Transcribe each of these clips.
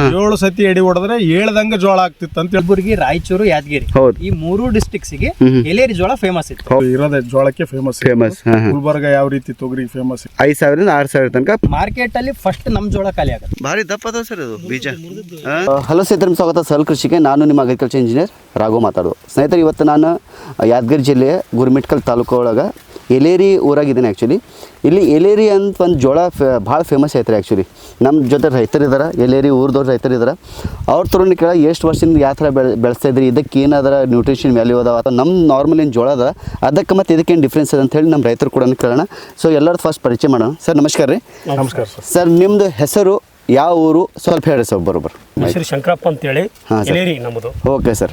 7 ಸತಿ ಎಡಿ ಹೊಡೆದ್ರೆ ಹೇಳ್ದಂಗ ಜೋಳ ಆಗ್ತಿತ್ತು ಅಂತ ಕಲಬುರಗಿ, ರಾಯಚೂರು, ಯಾದಗಿರಿ ಈ 3 ಡಿಸ್ಟ್ರಿಕ್ಟ್ಸ್ ಗೆ ಎಲೇರಿ ಜೋಳ ಫೇಮಸ್ ಇತ್ತು. ಇರೋದೇ ಜೋಳಕ್ಕೆ ಫೇಮಸ್. ಗುಲ್ಬರ್ಗ ಯಾವ ರೀತಿ ತೊಗರಿ ಫೇಮಸ್ 5,000 ಇಂದ 6,000 ತನಕ ಮಾರ್ಕೆಟ್ ಅಲ್ಲಿ ಫಸ್ಟ್ ನಮ್ ಜೋಳ ಖಾಲಿ ಆಗುತ್ತೆ. ಭಾರಿ ದಪ್ಪ ಅದಾವ ಸರ್ ಅದು ಬೀಜ. ಹಲೋ ಸ್ನೇಹಿತರೆ, ಸ್ವಾಗತ ಸಹಲ್ ಕೃಷಿಗೆ. ನಾನು ನಿಮ್ಮ ಅಗ್ರಿಕಲ್ಚರ್ ಇಂಜಿನಿಯರ್ ರಾಘು ಮಾತಾಡೋದು. ಸ್ನೇಹಿತರೆ, ಇವತ್ತು ನಾನು ಯಾದಗಿರಿ ಜಿಲ್ಲೆಯ ಗುರುಮಿಟ್ಕಲ್ ತಾಲೂಕು ಒಳಗೆ ಎಲೇರಿ ಊರಾಗಿದ್ದೀನಿ. ಆ್ಯಕ್ಚುಲಿ ಇಲ್ಲಿ ಎಲೇರಿ ಅಂತ ಒಂದು ಜೋಳ ಭಾಳ ಫೇಮಸ್ ಐತ್ರಿ. ಆ್ಯಕ್ಚುಲಿ ನಮ್ಮ ಜೊತೆ ರೈತರು ಇದ್ದಾರೆ, ಎಲೇರಿ ಊರದವ್ರು ರೈತರು ಇದ್ದಾರೆ. ಅವ್ರ ಥರನೇ ಕೇಳ ಎಷ್ಟು ವರ್ಷದಿಂದ ಯಾವ ಥರ ಬೆಳೆಸ್ತಾ ಇದ್ರಿ, ಇದಕ್ಕೆ ಏನಾದ್ರೆ ನ್ಯೂಟ್ರಿಷನ್ ವ್ಯಾಲ್ಯೂ ಅದಾವ ಅಥವಾ ನಮ್ಮ ನಾರ್ಮಲ್ ಏನು ಜೋಳ ಅದ ಅದಕ್ಕೆ ಮತ್ತು ಇದಕ್ಕೇನು ಡಿಫ್ರೆನ್ಸ್ ಅದ ಅಂತ ಹೇಳಿ ನಮ್ಮ ರೈತರು ಕೂಡ ಕೇಳೋಣ. ಸೊ ಎಲ್ಲರದ್ದು ಫಸ್ಟ್ ಪರಿಚಯ ಮಾಡೋಣ. ಸರ್ ನಮಸ್ಕಾರ ರೀ. ನಮಸ್ಕಾರ ಸರ್. ನಿಮ್ಮದು ಹೆಸರು, ಯಾವ ಊರು, ಸ್ವಲ್ಪ ಹೇಳಿ ಸರ್ ಬರೋಬ್ಬರು. ಹೆಸರು ಶಂಕರಪ್ಪ ಅಂತೇಳಿ. ಎಲೇರಿ ನಮ್ಮದು. Okay sir.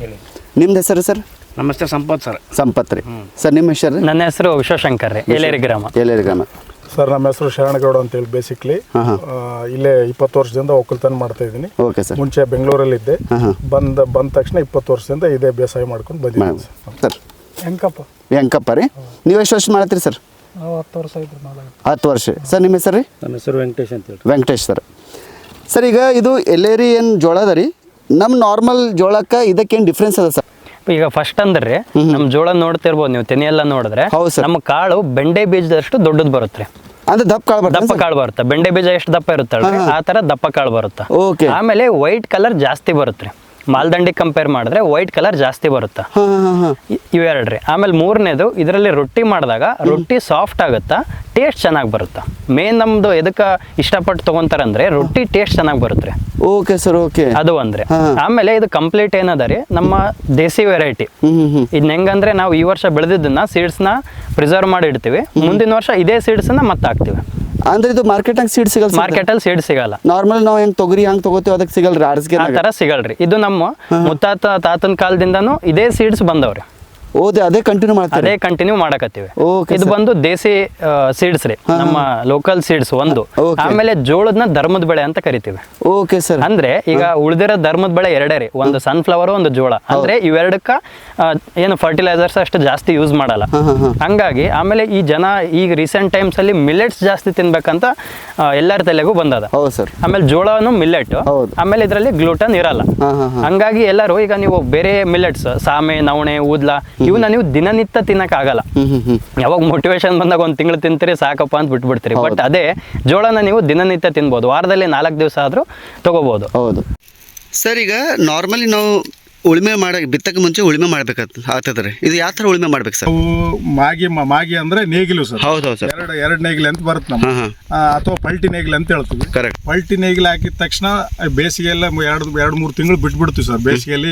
ನಿಮ್ದು ಹೆಸರು ಸರ್? ನಮಸ್ತೆ, ಸಂಪತ್ ಸರ್. ಸಂಪತ್ ರೀ. ಸರ್ ನಿಮ್ಮ ಹೆಸರು? ನನ್ನ ಹೆಸರು ವಿಶ್ವಶಂಕರ್ ರೀ, ಎಲೇರಿ ಗ್ರಾಮ. ಎಲೇರಿ ಗ್ರಾಮ. ಸರ್ ನಮ್ಮ ಹೆಸರು ಶರಣಗೌಡ ಅಂತೇಳಿ. ಬೇಸಿಕ್ಲಿ ಇಲ್ಲೇ 20 ವರ್ಷದಿಂದ ಒಕ್ಕಲ್ತನ ಮಾಡ್ತಾ ಇದ್ದೀನಿ. Okay sir. ಮುಂಚೆ ಬೆಂಗಳೂರಲ್ಲಿ ಇದ್ದೆ. ಬಂದ ತಕ್ಷಣ 20 ವರ್ಷದಿಂದ ಇದೇ ಬೇಸಾಯ ಮಾಡ್ಕೊಂಡು ಬಂದಿದ್ದೀನಿ ಸರ್. ಹೆಂಕಪ್ಪ ರೀ. ನೀವು ಎಷ್ಟು ವರ್ಷ ಮಾಡತ್ತೀರಿ ಸರ್? 10 ವರ್ಷ ಆಯ್ತು. 10 ವರ್ಷ. ಸರ್ ನಿಮ್ಮ ಹೆಸರು ರೀ? ನನ್ನ ಹೆಸರು ವೆಂಕಟೇಶ್ ಅಂತೇಳಿ. ವೆಂಕಟೇಶ್ ಸರ್. ಸರ್, ಈಗ ಇದು ಎಲೇರಿ ಏನು ಜೋಳ ಅದ ರೀ, ನಮ್ಮ ನಾರ್ಮಲ್ ಜೋಳಕ್ಕೆ ಇದಕ್ಕೇನು ಡಿಫ್ರೆನ್ಸ್ ಅದ ಸರ್? ಈಗ ಫಸ್ಟ್ ಅಂದ್ರೆ ನಮ್ ಜೋಳ ನೋಡ್ತಿರ್ಬೋದು ನೀವು, ತೆನೆ ಎಲ್ಲ ನೋಡಿದ್ರೆ ಹೌದು ಸರ್. ನಮ್ಮ ಕಾಳು ಬೆಂಡೆ ಬೀಜದಷ್ಟು ದೊಡ್ಡದು ಬರುತ್ತೆ. ಅಂದ್ರೆ ದಪ್ಪ ಕಾಳು ದಪ್ಪ ಕಾಳು ಬರುತ್ತೆ. ಬೆಂಡೆ ಬೀಜ ಎಷ್ಟು ದಪ್ಪ ಇರುತ್ತಲ್ಲ ಆ ತರ ದಪ್ಪ ಕಾಳು ಬರುತ್ತೆ. ಓಕೆ. ಆಮೇಲೆ ವೈಟ್ ಕಲರ್ ಜಾಸ್ತಿ ಬರುತ್ತೆ. ಮಾಲ್ದಂಡಿ ಕಂಪೇರ್ ಮಾಡಿದ್ರೆ ವೈಟ್ ಕಲರ್ ಜಾಸ್ತಿ ಬರುತ್ತೆ. ಇವೆರಡ್ರಿ. ಆಮೇಲೆ ಮೂರನೇದು, ಇದರಲ್ಲಿ ರೊಟ್ಟಿ ಮಾಡಿದಾಗ ರೊಟ್ಟಿ ಸಾಫ್ಟ್ ಆಗುತ್ತಾ, ಟೇಸ್ಟ್ ಚೆನ್ನಾಗಿ ಬರುತ್ತೆ. ಮೇನ್ ನಮ್ದು ಎದಕ್ಕೆ ಇಷ್ಟಪಟ್ಟು ತಗೊಂತಾರಂದ್ರೆ ರೊಟ್ಟಿ ಟೇಸ್ಟ್ ಚೆನ್ನಾಗಿ ಬರುತ್ತೆ. Okay sir. ಓಕೆ. ಅದು ಅಂದ್ರೆ. ಆಮೇಲೆ ಇದು ಕಂಪ್ಲೀಟ್ ಏನದ ರೀ, ನಮ್ಮ ದೇಸಿ ವೆರೈಟಿ. ಇದನ್ನ ಹೆಂಗಂದ್ರೆ ನಾವು ಈ ವರ್ಷ ಬೆಳೆದಿದ್ದನ್ನ ಸೀಡ್ಸ್ನ ಪ್ರಿಸರ್ವ್ ಮಾಡಿ ಇಡ್ತೀವಿ, ಮುಂದಿನ ವರ್ಷ ಇದೇ ಸೀಡ್ಸ್ನ ಮತ್ತೆ ಹಾಕ್ತಿವಿ. ಅಂದ್ರೆ ಇದು ಮಾರ್ಕೆಟ್ ಸೀಡ್ ಸಿಗಲ್ಲ? ಮಾರ್ಕೆಟ್ ಅಲ್ಲಿ ಸೀಡ್ ಸಿಗಲ್ಲ. ನಾರ್ಮಲ್ ನಾವು ಹೆಂಗ್ ತೊಗರಿ ಹಂಗ್ ತಗೋತೀವಿ ಅದಕ್ಕೆ ಸಿಗಲ್ರಿ? ಆ ತರ ಸಿಗಲ್ರಿ. ಇದು ನಮ್ಮ ತಾತನ ಕಾಲದಿಂದನೂ ಇದೇ ಸೀಡ್ಸ್ ಬಂದವ್ರಿ. ಅದೇ ಕಂಟಿನ್ಯೂ ಮಾಡ್ತಾರೆ? ಅದೇ ಕಂಟಿನ್ಯೂ ಮಾಡಕತ್ತೀವಿ. ಓಕೆ. ಇದು ಬಂದು ದೇಸಿ ಸೀಡ್ಸ್ ರೀ, ನಮ್ಮ ಲೋಕಲ್ ಸೀಡ್ಸ್ ಒಂದು. ಆಮೇಲೆ ಜೋಳದನ್ನ ಧರ್ಮದ ಬೆಳೆ ಅಂತ ಕರಿತೀವಿ. Okay sir. ಅಂದ್ರೆ ಈಗ ಉಳಿದಿರೋ ಧರ್ಮದ ಬೆಳೆ ಎರಡೇ ರೀ, ಒಂದು ಸನ್ಫ್ಲವರ್, ಒಂದು ಜೋಳ. ಅಂದ್ರೆ ಇವೆರಡಕ್ಕ ಏನು ಫರ್ಟಿಲೈಸರ್ಸ್ ಅಷ್ಟು ಜಾಸ್ತಿ ಯೂಸ್ ಮಾಡಲ್ಲ. ಹಂಗಾಗಿ ಆಮೇಲೆ ಈ ಜನ ಈಗ ರೀಸೆಂಟ್ ಟೈಮ್ಸ್ ಅಲ್ಲಿ ಮಿಲೆಟ್ಸ್ ಜಾಸ್ತಿ ತಿನ್ಬೇಕಂತ ಎಲ್ಲರ ತಲೆಗೂ ಬಂದದ. ಹೌದು ಸರ್. ಆಮೇಲೆ ಜೋಳನು ಮಿಲ್ಲೆಟ್, ಆಮೇಲೆ ಇದರಲ್ಲಿ ಗ್ಲೂಟನ್ ಇರಲ್ಲ. ಹಂಗಾಗಿ ಎಲ್ಲರೂ ಈಗ ನೀವು ಬೇರೆ ಮಿಲೆಟ್ಸ್, ಸಾಮೆ, ನವಣೆ, ಊದ್ಲ, ಇವನ್ನ ನೀವು ದಿನನಿತ್ಯ ತಿನ್ನಕ್ ಆಗಲ್ಲ. ಯಾವಾಗ ಮೋಟಿವೇಶನ್ ಬಂದಾಗ 1 ತಿಂಗಳು ತಿಂತೀರಿ ಸಾಕಪ್ಪ ಅಂತ ಬಿಟ್ಬಿಡ್ತೀರಿ. ಬಟ್ ಅದೇ ಜೋಳನ ನೀವು ದಿನನಿತ್ಯ ತಿನ್ಬೋದು, ವಾರದಲ್ಲಿ 4 ದಿವಸ ಆದ್ರೂ ತಗೋಬಹುದು. ಹೌದು ಸರ್. ಈಗ ನಾರ್ಮಲಿ ನಾವು ಉಳುಮೆ ಬಿತ್ತಕ್ಕೆ ಮುಂಚೆ ಉಳುಮೆ ಆಗ್ತದ್ರಿ. ಇದು ಯಾವ ತರ ಉಳುಮೆ ಮಾಡ್ಬೇಕು ಸರ್? ಮಾಗಿ ಅಂದ್ರೆ ನೇಗಿಲು ಸರ್. ಹೌದು ಸರ್. ಎರಡು ನೇಗಿಲು ಅಂತ ಬರುತ್ತೆ ನಮ್ಮ, ಅಥವಾ ಪಲ್ಟಿ ನೇಗಿಲು ಅಂತ ಹೇಳ್ತೀವಿ. ಕರೆಕ್ಟ್. ಪಲ್ಟಿ ನೇಗಿಲು ಹಾಕಿದ ತಕ್ಷಣ ಬೇಸಿಗೆಲ್ಲ 2-3 ತಿಂಗಳು ಬಿಟ್ಬಿಡ್ತೀವಿ ಸರ್. ಬೇಸಿಗೆಯಲ್ಲಿ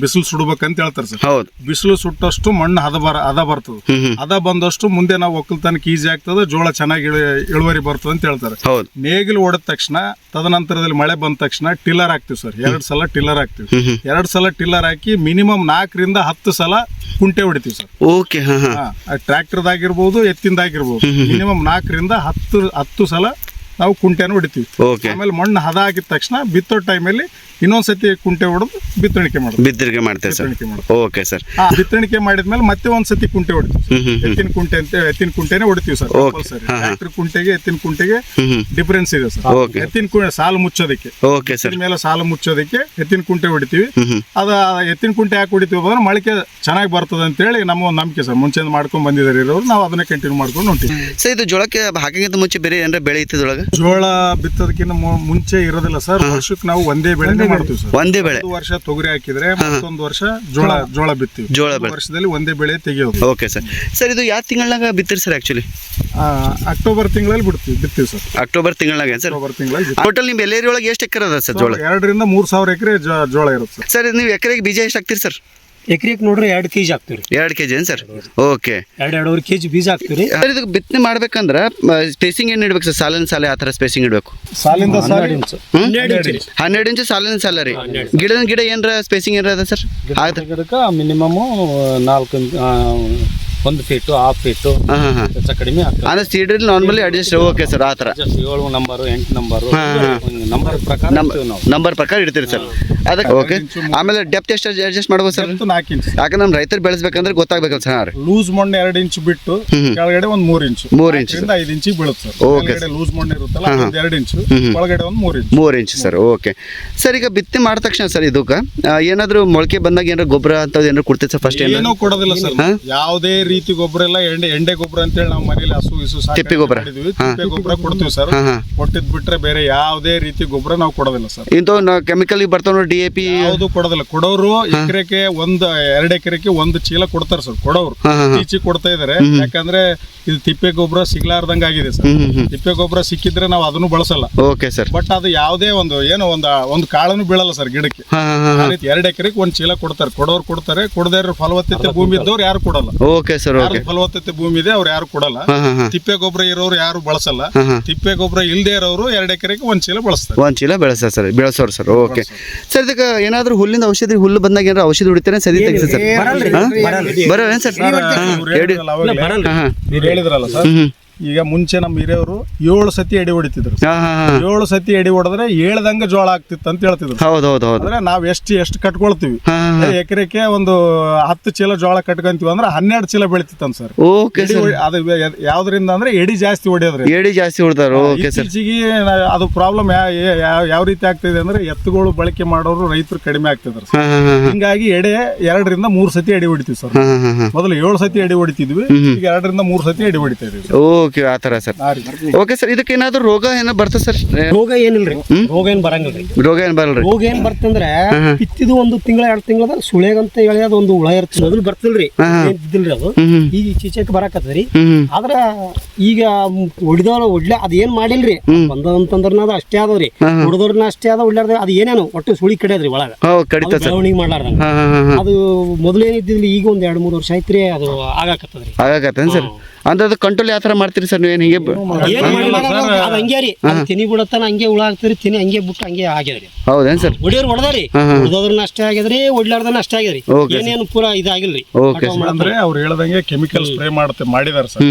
ಬಿಸಿಲು ಸುಡ್ಬೇಕಂತ ಹೇಳ್ತಾರೆ ಸರ್. ಹೌದು. ಬಿಸಿಲು ಸುಟ್ಟಷ್ಟು ಮಣ್ಣು ಹದ ಬರ್ತದೆ. ಹದ ಬಂದಷ್ಟು ಮುಂದೆ ನಾವು ಒಕ್ಕಲ್ತನಕ್ಕೆ ಈಸಿ ಆಗ್ತದೆ, ಜೋಳ ಚೆನ್ನಾಗಿ ಇಳುವರಿ ಬರ್ತದೆ ಅಂತ ಹೇಳ್ತಾರೆ. ಹೌದು. ನೇಗಿಲು ಹೊಡೆದ ತಕ್ಷಣ ತದನಂತರದಲ್ಲಿ ಮಳೆ ಬಂದ ತಕ್ಷಣ ಟಿಲ್ಲರ್ ಹಾಕ್ತಿವಿ ಸರ್. 2 ಸಲ ಟಿಲ್ಲರ್ ಹಾಕ್ತಿವಿ. 2 ಸಲ ಟಿಲ್ಲರ್ ಹಾಕಿ ಮಿನಿಮಮ್ 4 ರಿಂದ 10 ಸಲ ಕುಂಟೆ ಹೊಡಿತೀವಿ ಸರ್. ಓಕೆ. ಟ್ರ್ಯಾಕ್ಟರ್ದಾಗಿರ್ಬೋದು, ಎತ್ತಿಂದಾಗಿರ್ಬೋದು, ಮಿನಿಮಮ್ 4 ರಿಂದ 10 ಸಲ ನಾವು ಕುಂಟೆನ ಹೊಡಿತೀವಿ. ಆಮೇಲೆ ಮಣ್ಣು ಹದ ಆಗಿದ ತಕ್ಷಣ ಬಿತ್ತೋ ಟೈಮಲ್ಲಿ ಇನ್ನೊಂದ್ಸತಿ ಕುಂಟೆ ಹೊಡೆದು ಬಿತ್ತಣಿಕೆ ಮಾಡ್ತೇವೆ ಸರ್. Okay sir. ಬಿತ್ತಣಿಕೆ ಮಾಡಿದ್ಮೇಲೆ ಮತ್ತೆ ಒಂದ್ಸತಿ ಕುಂಟೆ ಹೊಡಿತೀವಿ. ಎತ್ತಿನ ಕುಂಟೆನೆ ಹೊಡಿತೀವಿ ಸರ್. ಟ್ರ್ಯಾಕ್ಟರ್ ಕುಂಟೆಗೆ ಎತ್ತಿನ ಕುಂಟೆಗೆ ಡಿಫರೆನ್ಸ್ ಇದೆ ಸರ್. ಎತ್ತಿನ ಸಾಲು ಮುಚ್ಚೋದಕ್ಕೆ, ಮೇಲೆ ಸಾಲು ಮುಚ್ಚೋದಕ್ಕೆ ಎತ್ತಿನ ಕುಂಟೆ ಹೊಡಿತೀವಿ. ಅದ ಎತ್ತಿನ ಕುಂಟೆ ಯಾಕೆ ಹೊಡಿತೀವಿ ಅಂದ್ರೆ ಮೊಳಕೆ ಚೆನ್ನಾಗಿ ಬರ್ತದೆ ಅಂತ ಹೇಳಿ ನಮ್ಮ ಒಂದು ನಂಬಿಕೆ ಸರ್. ಮುಂಚೆ ಮಾಡ್ಕೊಂಡ್ ಬಂದಿದ್ದಾರೆ ಇರೋರು, ನಾವು ಅದನ್ನೇ ಕಂಟಿನ್ಯೂ ಮಾಡ್ಕೊಂಡು ಹೊಂಟಿವಿ ಸರ್. ಇದು ಜೋಳಕ್ಕೆ ಹಾಕಿಂತ ಮುಂಚೆ ಬೇರೆ ಏನಾರ ಬೆಳೆ ಇತ್ತದೊಳಗೆ? ಜೋಳ ಬಿತ್ತೋದಕ್ಕಿಂತ ಮುಂಚೆ ಇರೋದಿಲ್ಲ ಸರ್. ವರ್ಷಕ್ಕೆ ನಾವು ಒಂದೇ ಬೆಳೆ ಮಾಡ್ತೀವಿ ಸರ್. ಒಂದೇ ಬೆಳೆ. ವರ್ಷ ತೊಗರಿ ಹಾಕಿದ್ರೆ ಮತ್ತೊಂದು ವರ್ಷ ಜೋಳ ಬಿತ್ತೀವಿ. ವರ್ಷದಲ್ಲಿ ಒಂದೇ ಬೆಳೆ ತೆಗೆಯೋದು. Okay sir. ಸರ್, ಇದು ಯಾವ ತಿಂಗಳಾಗ ಬಿತ್ತೀರಿ ಸರ್? ಆಕ್ಚುಲಿ ಅಕ್ಟೋಬರ್ ತಿಂಗಳಲ್ಲಿ ಬಿತ್ತೀವಿ ಸರ್. ಅಕ್ಟೋಬರ್ ತಿಂಗಳಾಗ ಸರ್. ಟೋಟಲ್ ನಿಮ್ಮ ಎಲೇರಿ ಒಳಗೆ ಎಷ್ಟು ಎಕರೆ ಅದ ಸರ್ ಜೋಳ? 2 ರಿಂದ 3,000 ಎಕರೆ ಜೋಳ ಇರುತ್ತೆ ಸರ್. ಸರ್, ನೀವು ಎಕರೆಗೆ ಬೀಜ ಎಷ್ಟು ಹಾಕ್ತೀರಿ ಸರ್? ಎಕರೆಗೆ ನೋಡ್ರಿ 2 kg ಹಾಕ್ತಿವಿ. 2 kg ಏನು ಸರ್? ಓಕೆ. 2.5 kg ಬೀಜ ಹಾಕ್ತಿವಿ ಸರ್. ಇದಕ್ಕೆ ಬಿತ್ತನೆ ಮಾಡ್ಬೇಕಂದ್ರೆ ಸ್ಪೇಸಿಂಗ್ ಏನು ಇಡ್ಬೇಕು ಸರ್? ಸಾಲಿನ ಸಾಲ ಆ ಥರ ಸ್ಪೇಸಿಂಗ್ ಇಡಬೇಕು? ಸಾಲಿಂದ 12 ಇಂಚು ಸಾಲಿನ ಸಾಲ ರೀ. ಗಿಡ ಏನಾರ ಸ್ಪೇಸಿಂಗ್ ಏನಾರ ಅದ ಸರ್? ಗಿಡಕ್ಕೆ ಮಿನಿಮಮ್ 1 ಫೀಟು 1/2 ಫೀಟು ಹಾಂ ಹಾಂ ಹಾಂ ಹೆಚ್ಚು ಕಡಿಮೆ ಆಗ್ತದೆ. ಅಂದರೆ ಸೀಡ್ರಿಲ್ ನಾರ್ಮಲಿ ಅಡ್ಜಸ್ಟ್ ಓಕೆ ಸರ್ ಆ ಥರ 7 ನಂಬರು 8 ನಂಬರು ನಂಬರ್ ಪ್ರಕಾರ ಇಡ್ತೀವಿ ನಾವು. ನಂಬರ್ ಪ್ರಕಾರ ಇಡ್ತೀರಿ ಸರ್ ಅದಕ್ಕೆ ಓಕೆ. ಆಮೇಲೆ ಡೆಪ್ತ್ ಎಷ್ಟು ಅಡ್ಜಸ್ಟ್ ಮಾಡ್ಬೋದು ಸರ್? 4 ಇಂಚ್. ಯಾಕಂದ್ರೆ ನಮ್ಮ ರೈತರು ಬೆಳೆಸ್ಬೇಕಂದ್ರೆ ಗೊತ್ತಾಗಬೇಕಲ್ಲ ಸರ್. ಲೂಸ್ ಮಣ್ಣು 2 ಇಂಚ್ ಬಿಟ್ಟು ಕೆಳಗಡೆ ಒಂದು 3 ಇಂಚ್ 3 ಇಂಚ್ 5 ಇಂಚಿಗೆ ಬೀಳುತ್ತೆ ಸರ್. ಓಕೆ. ಕೆಳಗಡೆ ಲೂಸ್ ಮಣ್ಣು ಇರುತ್ತಲ್ಲ 2 ಇಂಚ್, ಒಳಗಡೆ ಒಂದು 3 inch. 3 inch sir okay sir. ಈಗ ಬಿತ್ತಿ ಮಾಡಿದ ತಕ್ಷಣ ಸರ್ ಇದಕ್ಕೆ ಏನಾದರೂ ಮೊಳಕೆ ಬಂದಾಗ ಏನಾದ್ರು ಗೊಬ್ಬರ ಅಂತದ್ದು ಏನಾದ್ರು ಕೊಡ್ತೀವಿ ಸರ್? ಫಸ್ಟ್ ಏನೂ ಕೊಡೋದಿಲ್ಲ ಸರ್. ಯಾವುದೇ ರೀತಿ ಗೊಬ್ಬರ ಇಲ್ಲ. ಎಂಡೆ ಗೊಬ್ಬರ ಅಂತೇಳಿ ನಾವು ಮನೇಲಿ ಹಸು ತಿಪ್ಪೆ ಗೊಬ್ಬರ. ತಿಪ್ಪೆ ಗೊಬ್ಬರ ಕೊಡ್ತೀವಿ ಸರ್. ಕೊಟ್ಟಿದ್ ಬಿಟ್ರೆ ಬೇರೆ ಯಾವುದೇ ರೀತಿ ಗೊಬ್ಬರ ನಾವು ಕೊಡೋದಿಲ್ಲ ಸರ್. ಇಂಥವು ಕೆಮಿಕಲ್ ಬರ್ತಾವ DAP ಯಾವುದು ಕೊಡೋದಿಲ್ಲ. ಕೊಡೋರು ಎಕರೆಗೆ 2 ಎಕರೆಗೆ 1 ಚೀಲ ಕೊಡ್ತಾರೆ ಸರ್. ಕೊಡೋರು ಈಚೆ ಕೊಡ್ತಾ ಇದಾರೆ. ಯಾಕಂದ್ರೆ ಇದು ತಿಪ್ಪೆ ಗೊಬ್ಬರ ಸಿಗ್ಲಾರ್ದಂಗ ಆಗಿದೆ ಸರ್. ತಿಪ್ಪೆ ಗೊಬ್ಬರ ಸಿಕ್ಕಿದ್ರೆ ನಾವು ಅದನ್ನು ಬಳಸಲ್ಲ. Okay sir. ಬಟ್ ಅದು ಯಾವುದೇ ಒಂದು ಕಾಳನ್ನು ಬೀಳಲ್ಲ ಸರ್ ಗಿಡಕ್ಕೆ. 2 ಎಕರೆಗೆ 1 ಚೀಲ ಕೊಡ್ತಾರೆ. ಕೊಡೋರು ಕೊಡ್ತಾರೆ. ಕೊಡದೇ ಫಲವತ್ತತೆ ಭೂಮಿ ಇದ್ದವ್ರು ಯಾರು ಕೊಡಲ್ಲ. Okay sir okay. ಫಲವತ್ತತೆ ಭೂಮಿ ಇದೆ ಅವ್ರು ಯಾರು ಕೊಡಲ್ಲ. ತಿಪ್ಪೆ ಗೊಬ್ಬರ ಇರೋರು ಯಾರು ಬಳಸಲ್ಲ. ತಿಪ್ಪೆ ಗೊಬ್ಬರ ಇಲ್ಲದೆ ಇರೋರು 2 ಎಕರೆಗೆ 1 ಚೀಲ ಬಳಸ್ತಾರೆ. 1 ಚೀಲ ಬೆಳೆಸೋರು ಸರ್ ಓಕೆ ಸರ್. ಇದಕ್ಕೆ ಏನಾದರೂ ಹುಲ್ಲಿಂದ ಔಷಧಿ ಹುಲ್ಲು ಬಂದಾಗ ಏನಾದ್ರು ಔಷಧಿ ಹೊಡಿತಾರೆ ಸದಿ ತೆಗಿಸಿ ಸರ್? ಬರೋಣ ಸರ್. ಹೇಳಿದ್ರಲ್ಲ ಸರ್, ಈಗ ಮುಂಚೆ ನಮ್ಮ ಹಿರಿಯವರು 7 ಸತಿ ಎಡಿ ಹೊಡಿತಿದ್ರು. 7 ಸತಿ ಎಡಿ ಹೊಡೆದ್ರೆ ಹೇಳ್ದಂಗ ಜೋಳ ಆಗ್ತಿತ್ತು ಅಂತ ಹೇಳ್ತಿದ್ರು. ಹೌದೌದು. ಅಂದ್ರೆ ನಾವ್ ಎಷ್ಟು ಕಟ್ಕೊಳ್ತೀವಿ, ಎಕರೆಗೆ ಒಂದು 10 ಚೀಲ ಜೋಳ ಕಟ್ಕೊಂತೀವಿ ಅಂದ್ರೆ 12 ಚೀಲ ಬೆಳಿತಿತ್ತಂತ ಸರ್. ಓಕೆ. ಅದು ಯಾವ್ದ್ರಿಂದ ಅಂದ್ರೆ ಎಡಿ ಜಾಸ್ತಿ ಹೊಡೆಯೋದ್ರಿ. ಎಡಿ ಜಾಸ್ತಿ ಹೊಡ್ತಾರ. Okay sir. ಇತ್ತೀಚೆಗೆ ಅದು ಪ್ರಾಬ್ಲಮ್ ಯಾವ ರೀತಿ ಆಗ್ತಿದೆ ಅಂದ್ರೆ ಎತ್ತುಗಳು ಬಳಕೆ ಮಾಡೋರು ರೈತರು ಕಡಿಮೆ ಆಗ್ತಿದ್ರು. ಹಿಂಗಾಗಿ ಎಡೆ 2 ರಿಂದ 3 ಸತಿ ಎಡಿ ಹೊಡಿತೀವಿ ಸರ್. ಮೊದಲು 7 ಸತಿ ಎಡಿ ಹೊಡಿತಿದ್ವಿ, ಈಗ 2 ರಿಂದ 3 ಸತಿ ಎಡಿ ಹೊಡಿತಾ ಇದೀವಿ. ಓಕೆ ಆ ಥರ ಸರ್. Okay sir. ಇದಕ್ಕೆ ಏನಾದ್ರು ರೋಗ ಏನೋ ಬರ್ತದೆ ಸರ್? ರೋಗ ಏನಿಲ್ರಿ. ರೋಗ ಏನ್ ಬರಂಗಿಲ್ರಿ. ರೋಗ ಏನ್ ಬರಲ್ರಿ. ರೋಗ ಏನ್ ಬರ್ತಂದ್ರೆ ಬಿತ್ತಿದ್ದು 1 ತಿಂಗಳ 2 ತಿಂಗಳದ ಸುಳೆಗಂತ ಎಳೆಯೋದು ಒಂದು ಹುಳ ಇರ್ತದೆ. ಮೊದಲು ಬರ್ತಿಲ್ರಿ, ಇದ್ದಿಲ್ರಿ ಅದು. ಈಗ ಚೀಚಕ್ ಬರಾಕತ್ತದ್ರಿ. ಆದ್ರ ಈಗ ಹೊಡ್ಲೆ ಅದ್ ಏನ್ ಮಾಡಿಲ್ರಿ. ಬಂದಂತಂದ್ರ ಅದು ಅಷ್ಟೇ ಆದವ್ರಿ. ಹೊಡೆದವ್ರನ್ನ ಅಷ್ಟೇ ಆದ ಹೊಡ್ಲಾರ್ದ ಅದು ಏನೇನು ಒಟ್ಟು ಸುಳಿ ಕಡಿಯದ್ರಿ ಒಳಗ ಬೆಳವಣಿಗೆ ಮಾಡ್ಲಾರ್ದಂಗ. ಅದು ಮೊದಲೇನಿದ್ದಿಲ್ರಿ. ಈಗ ಒಂದ್ 2-3 ವರ್ಷ ಆಯ್ತ್ರಿ ಅದು ಆಗಾಕತ್ತದ್ರಿ. ಆಗಾಕತ್ತೇನ್ ಸರ್? ಅಂದ್ರೆ ಅದು ಕಂಟ್ರೋಲ್ ಯಾವ ಥರ ಮಾಡ್ತೀರಿ ಸರ್ ನೀವೇನು? ಹಿಂಗೆ ಅದು ಹಂಗೆ ರೀ. ತಿನಿ ಬಿಡತ್ತಾನ ಹಂಗೆ ಹುಳ ಆಗ್ತದ್ರಿ. ತಿನಿ ಹಂಗೆ ಬಿಟ್ಟು ಹಂಗೆ ಆಗ್ಯದ್ರಿ. ಹೌದೇನ್ ಸರ್? ಹೊಡಿಯೋರು ಹೊಡೆದ್ರಿ, ಹೊಡೆದವ್ರನ್ನ ಅಷ್ಟೇ ಆಗ್ಯದ್ರಿ, ಹೊಡ್ಲಾರ್ದನ್ನ ಅಷ್ಟೇ ಆಗ್ಯದ್ರಿ. ಏನೇನು ಪೂರಾ ಇದಾಗಿಲ್ರಿ. ಅಂದ್ರೆ ಅವ್ರು ಹೇಳ್ದಂಗೆ ಕೆಮಿಕಲ್ ಸ್ಪ್ರೇ ಮಾಡಿದಾರೆ ಸರ್.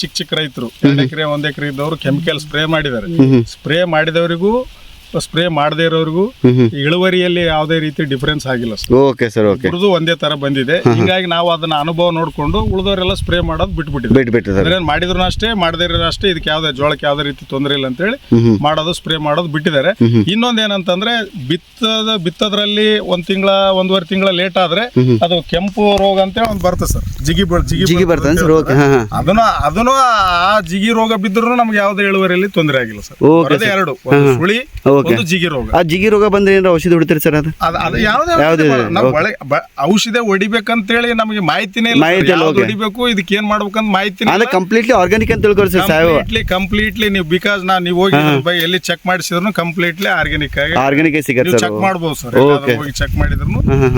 ಚಿಕ್ಕ ರೈತರು 2 ಎಕರೆ 1 ಎಕರೆ ಇದ್ದವರು ಕೆಮಿಕಲ್ ಸ್ಪ್ರೇ ಮಾಡಿದ್ದಾರೆ. ಸ್ಪ್ರೇ ಮಾಡಿದವರಿಗೂ ಸ್ಪ್ರೇ ಮಾಡದೇ ಇರೋರಿಗೂ ಇಳುವರಿಯಲ್ಲಿ ಯಾವುದೇ ರೀತಿ ಡಿಫರೆನ್ಸ್ ಆಗಿಲ್ಲ ಸರ್. Okay sir okay. ಒಂದೇ ತರ ಬಂದಿದೆ. ಹಿಂಗಾಗಿ ನಾವು ಅದನ್ನ ಅನುಭವ ನೋಡ್ಕೊಂಡು ಉಳಿದವರೆಲ್ಲ ಸ್ಪ್ರೇ ಮಾಡೋದು ಬಿಟ್ಬಿಟ್ಟಿದ್ದಾರೆ. ಮಾಡಿದ್ರು ಅಷ್ಟೇ, ಮಾಡದೇ ಇರೋ ಅಷ್ಟೇ. ಇದಕ್ಕೆ ಯಾವ್ದೇ ಜೋಳಕ್ಕೆ ಯಾವ್ದೇ ರೀತಿ ತೊಂದರೆ ಇಲ್ಲ ಅಂತ ಹೇಳಿ ಮಾಡೋದು ಸ್ಪ್ರೇ ಮಾಡೋದು ಬಿಟ್ಟಿದ್ದಾರೆ. ಇನ್ನೊಂದ್ ಏನಂತಂದ್ರೆ ಬಿತ್ತದ್ರಲ್ಲಿ 1 ತಿಂಗಳ 1.5 ತಿಂಗಳ ಲೇಟ್ ಆದ್ರೆ ಅದು ಕೆಂಪು ರೋಗ ಅಂತ ಒಂದು ಬರ್ತದೆ ಸರ್. ಜಿಗಿ ಬರ್ತದೆ ಸರ್. ಅದನ್ನು ಆ ಜಿಗಿ ರೋಗ ಬಿದ್ದರೂ ನಮ್ಗೆ ಯಾವ್ದೇ ಇಳುವರಿಯಲ್ಲಿ ತೊಂದರೆ ಆಗಿಲ್ಲ ಸರ್. ಎರಡು ಸುಳಿ ಜಿಗಿ ರೋಗ. ಆ ಜಿಗಿ ರೋಗ ಬಂದ್ರೆ ಏನಾರ ಔಷಧಿ ಹೊಡಿತೀರಿ ಸರ್? ಅದು ಔಷಧಿ ಹೊಡಿಬೇಕಂತೇಳಿ ನಮಗೆ ಮಾಹಿತಿನೇ ಇಲ್ಲ. ಹೊಡಿಬೇಕು, ಇದಕ್ಕೆ ಏನ್ ಮಾಡ್ಬೇಕಂತ ಮಾಹಿತಿ ಕಂಪ್ಲೀಟ್ಲಿ ಆರ್ಗಾನಿಕ್ ಅಂತ ತಿಳ್ಕೊಳ್ಳಿ ಸರ್. ಕಂಪ್ಲೀಟ್ಲಿ ನೀವು ಬಿಕಾಸ್ ನೀವು ಹೋಗಿ ಎಲ್ಲಿ ಚೆಕ್ ಮಾಡಿಸಿದ್ರು ಕಂಪ್ಲೀಟ್ಲಿ ಆರ್ಗಾನಿಕ್ ಸಿಗುತ್ತೆ. ಚೆಕ್ ಮಾಡಬಹುದು ಸರ್. ಹೋಗಿ ಚೆಕ್ ಮಾಡಿದ್ರು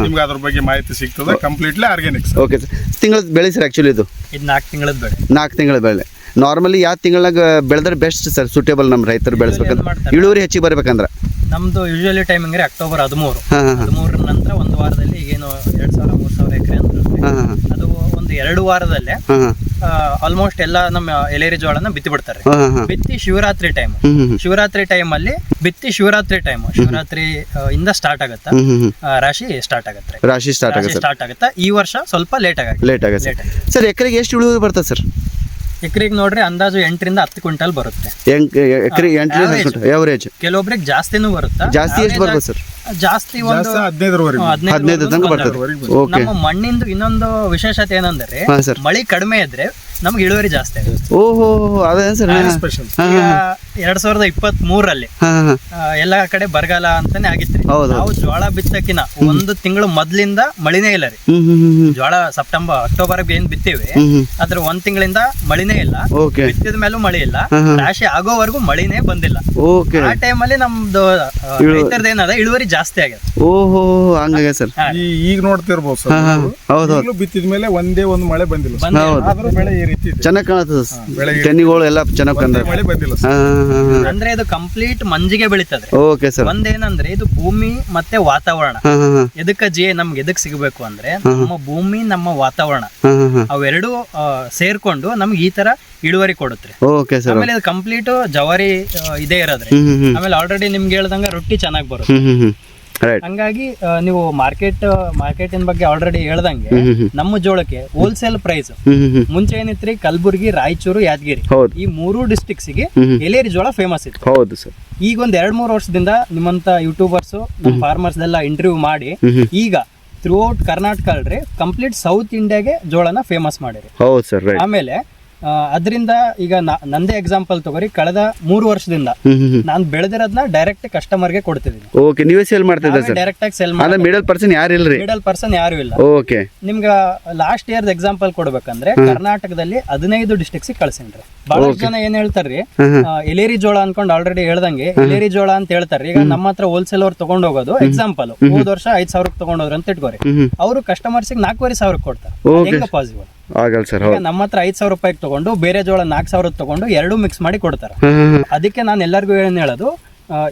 ನಿಮ್ಗೆ ಅದ್ರ ಬಗ್ಗೆ ಮಾಹಿತಿ ಸಿಗ್ತದೆ. Completely organic. Okay sir. ತಿಂಗಳ ಬೆಳೆ ಸರ್ ಆಕ್ಚುಲಿ ಇದು 4 ತಿಂಗಳದ ಬೆಳೆ. 4 ತಿಂಗಳ ಬೆಳೆ. ನಾರ್ಮಲಿ ಯಾವ ತಿಂಗಳಾಗ ಬೆಳೆದ್ರೆ ಬೆಸ್ಟ್ ಸರ್? ಸೂಟೇಬಲ್ ನಮ್ಮ ರೈತರು ಬೆಳೆಸ್ಬೇಕಂದ್ರೆ ಇಳುವರಿ ಹೆಚ್ಚಿಗೆ ಬರ್ಬೇಕಂದ್ರೆ ನಮ್ದು ಯೂಶುವಲಿ ಟೈಮಿಂಗ್ ರೀ ಅಕ್ಟೋಬರ್ 13 ನಂತರ 1 ವಾರದಲ್ಲಿ ಈಗೇನು 2,000-3,000 ಎಕರೆ ಅಂತ ಅದು ಒಂದು 2 ವಾರದಲ್ಲೇ ಆಲ್ಮೋಸ್ಟ್ ಎಲ್ಲ ನಮ್ಮ ಎಲೇರಿ ಜೋಳನ ಬಿತ್ತಿ ಬಿಡ್ತಾರೆ. ಬಿತ್ತಿ ಶಿವರಾತ್ರಿ ಟೈಮ್ ಅಲ್ಲಿ ಬಿತ್ತಿ ಶಿವರಾತ್ರಿ ಇಂದ ಸ್ಟಾರ್ಟ್ ಆಗತ್ತ ರಾಶಿ ಸ್ಟಾರ್ಟ್ ಆಗತ್ತ. ಈ ವರ್ಷ ಸ್ವಲ್ಪ ಲೇಟ್ ಆಗುತ್ತೆ ಸರ್. ಎಕರೆಗೆ ಎಷ್ಟು ಇಳುವರಿ ಬರ್ತದೆ ಸರ್? ಎಕರೆಗೆ ನೋಡ್ರಿ ಅಂದಾಜು 8 ರಿಂದ 10 ಕ್ವಿಂಟಲ್ ಬರುತ್ತೆ. ಎವರೇಜ್. ಕೆಲವೊಬ್ರಿಗೆ ಜಾಸ್ತಿನೂ ಬರುತ್ತೆ. ಜಾಸ್ತಿ ಎಷ್ಟು ಬರ್ಬೋದು ಸರ್? ಜಾಸ್ತಿ 15 ತನಕ ಬರ್ತದೆ. ನಮ್ಮ ಮಣ್ಣಿಂದು ಇನ್ನೊಂದು ವಿಶೇಷತೆ ಏನಂದ್ರೆ ಮಳೆ ಕಡಿಮೆ ಇದ್ರೆ ನಮ್ಗೆ ಇಳುವರಿ ಜಾಸ್ತಿ ಆಗುತ್ತೆ. ಓಹೋ, ಅದೇನ್ ಸರ್? 2023ರಲ್ಲಿ ಎಲ್ಲಾ ಕಡೆ ಬರಗಾಲ ಅಂತಾನೆ ಆಗಿತ್ರಿ. ನಾವು ಜೋಳ ಬಿತ್ತಕಿನ 1 ತಿಂಗಳು ಮೊದ್ಲಿಂದ ಮಳಿನೇ ಇಲ್ಲ ರೀ. ಜೋಳ ಅಕ್ಟೋಬರ್ ಏನ್ ಬಿತ್ತೀವಿ ಅದ್ರ 1 ತಿಂಗಳಿಂದ ಮಳಿನೇ ಇಲ್ಲ. ಬಿತ್ತಿದ ಮೇಲೂ ಮಳಿ ಇಲ್ಲ. ರಾಶಿ ಆಗೋವರೆಗೂ ಮಳಿನೇ ಬಂದಿಲ್ಲ. ಆ ಟೈಮಲ್ಲಿ ನಮ್ದು ರೈತರದ್ದು ಏನದ ಇಳುವರಿ ಜಾಸ್ತಿ ಆಗಿದೆ. ಓಹೋ, ಹಂಗಾಗಿ ಸರ್ ಈಗ ನೋಡ್ತಿರ್ಬೋದು ಸರ್. ಬಿತ್ತಿದ ಮೇಲೆ ಒಂದೇ ಒಂದು ಮಳೆ ಬಂದಿಲ್ಲ. ಆದ್ರೂ ಬೆಳೆ ರೀತಿ ಇದೆ. ಚೆನ್ನಾಗಿ ಕಾಣತ್ತದ ಬೆಳಗ್ಗೆ ತೆನ್ನಿಗಳು ಎಲ್ಲ ಚೆನ್ನಾಗಿ ಕಂಡ. ಮಳೆ ಬಂದಿಲ್ಲ ಸರ್. ಅಂದ್ರೆ ಇದು ಕಂಪ್ಲೀಟ್ ಮಂಜಿಗೆ ಬೆಳೀತದ್ರಿ. Okay sir. ಒಂದೇನಂದ್ರೆ ಇದು ಭೂಮಿ ಮತ್ತೆ ವಾತಾವರಣ ನಮ್ಗೆ ಎದಕ್ ಸಿಗಬೇಕು ಅಂದ್ರೆ ನಮ್ಮ ಭೂಮಿ ನಮ್ಮ ವಾತಾವರಣ ಅವೆರಡು ಸೇರ್ಕೊಂಡು ನಮ್ಗೆ ಈ ತರ ಇಳುವರಿ ಕೊಡುತ್ತೆ. Okay sir. ಆಮೇಲೆ ಇದು ಕಂಪ್ಲೀಟ್ ಜವಾರಿ ಇದೇ ಇರೋದ್ರಿ. ಆಮೇಲೆ ಆಲ್ರೆಡಿ ನಿಮ್ಗೆ ಹೇಳ್ದಂಗ ರೊಟ್ಟಿ ಚೆನ್ನಾಗಿ ಬರುತ್ತೆ. ಹಂಗಾಗಿ ನೀವು ಮಾರ್ಕೆಟಿನ ಬಗ್ಗೆ ಆಲ್ರೆಡಿ ಹೇಳ್ದಂಗೆ ನಮ್ಮ ಜೋಳಕ್ಕೆ ಹೋಲ್ಸೇಲ್ ಪ್ರೈಸ್ ಮುಂಚೆ ಏನಿತ್ರಿ ಕಲಬುರ್ಗಿ, ರಾಯಚೂರು, ಯಾದಗಿರಿ ಈ 3 ಡಿಸ್ಟ್ರಿಕ್ಟ್ಸ್ಗೆ ಎಲೇರಿ ಜೋಳ ಫೇಮಸ್ ಇತ್ತು. ಹೌದು ಸರ್. ಈಗ ಒಂದ್ 2-3 ವರ್ಷದಿಂದ ನಿಮ್ಮಂತ ಯೂಟ್ಯೂಬರ್ಸ್ ನಮ್ಮ ಫಾರ್ಮರ್ಸ್ ಎಲ್ಲ ಇಂಟರ್ವ್ಯೂ ಮಾಡಿ ಈಗ ಥ್ರೂಔಟ್ ಕರ್ನಾಟಕ ಅಲ್ರಿ ಕಂಪ್ಲೀಟ್ ಸೌತ್ ಇಂಡಿಯಾಗೆ ಜೋಳನ ಫೇಮಸ್ ಮಾಡಿರಿ. ಹೌದು ಸರ್. ಆಮೇಲೆ ಅದರಿಂದ ಈಗ ನಂದೇ ಎಕ್ಸಾಂಪಲ್ ತಗೋರಿ, ಕಳೆದ 3 ವರ್ಷದಿಂದ ನಾನು ಬೆಳೆದಿರೋದನ್ನ ಡೈರೆಕ್ಟ್ ಕಸ್ಟಮರ್ಗೆ ಕೊಡ್ತಿದ್ದೀನಿ. ಓಕೆ, ನೀವೇ ಸೇಲ್ ಮಾಡ್ತಾ ಇದ್ದೀರಾ ಸರ್? ಡೈರೆಕ್ಟ್ ಆಗಿ ಸೇಲ್ ಅಂದ್ರೆ ಮಿಡಲ್ ಪರ್ಸನ್ ಯಾರು ಇಲ್ರಿ? ಮಿಡಲ್ ಪರ್ಸನ್ ಯಾರು ಇಲ್ಲ. ಓಕೆ. ನಿಮ್ಗೆ ಲಾಸ್ಟ್ ಇಯರ್ ಎಕ್ಸಾಂಪಲ್ ಕೊಡ್ಬೇಕಂದ್ರೆ ಕರ್ನಾಟಕದಲ್ಲಿ 15 ಡಿಸ್ಟ್ರಿಕ್ಟ್ಸ್ ಕಳ್ಸಿನ್ರಿ. ಬಹಳಷ್ಟು ಜನ ಏನ್ ಹೇಳ್ತಾರ್ರಿ, ಎಲೇರಿ ಜೋಳ ಅನ್ಕೊಂಡ್ ಆಲ್ರೆಡಿ ಹೇಳ್ದಂಗೆ ಎಲೇರಿ ಜೋಳ ಅಂತ ಹೇಳ್ತಾರ್ರಿ. ಈಗ ನಮ್ಮ ಹತ್ರ ಹೋಲ್ಸೇಲ್ ಅವ್ರು ತಗೊಂಡ್ ಹೋಗೋದು ಎಕ್ಸಾಂಪಲ್ ಹೋದ ವರ್ಷ 5,000 ತಗೊಂಡೋದ್ರು ಅಂತ ಇಟ್ಕೋರಿ, ಅವರು ಕಸ್ಟಮರ್ಸ್ 4,500 ಕೊಡ್ತಾರೆ. ಹೆಂಗ ಪಾಸಿಬಲ್ ಆಗಲ್ಲ ಸರ್. ನಮ್ಮ ಹತ್ರ 5,000 ರೂಪಾಯಿಗೆ ತಗೊಂಡು ಬೇರೆ ಜೋಳ 4,000 ತಗೊಂಡು 2 ಮಿಕ್ಸ್ ಮಾಡಿ ಕೊಡ್ತಾರೆ. ಅದಕ್ಕೆ ನಾನು ಎಲ್ಲರಿಗೂ ಏನ್ ಹೇಳೋದು,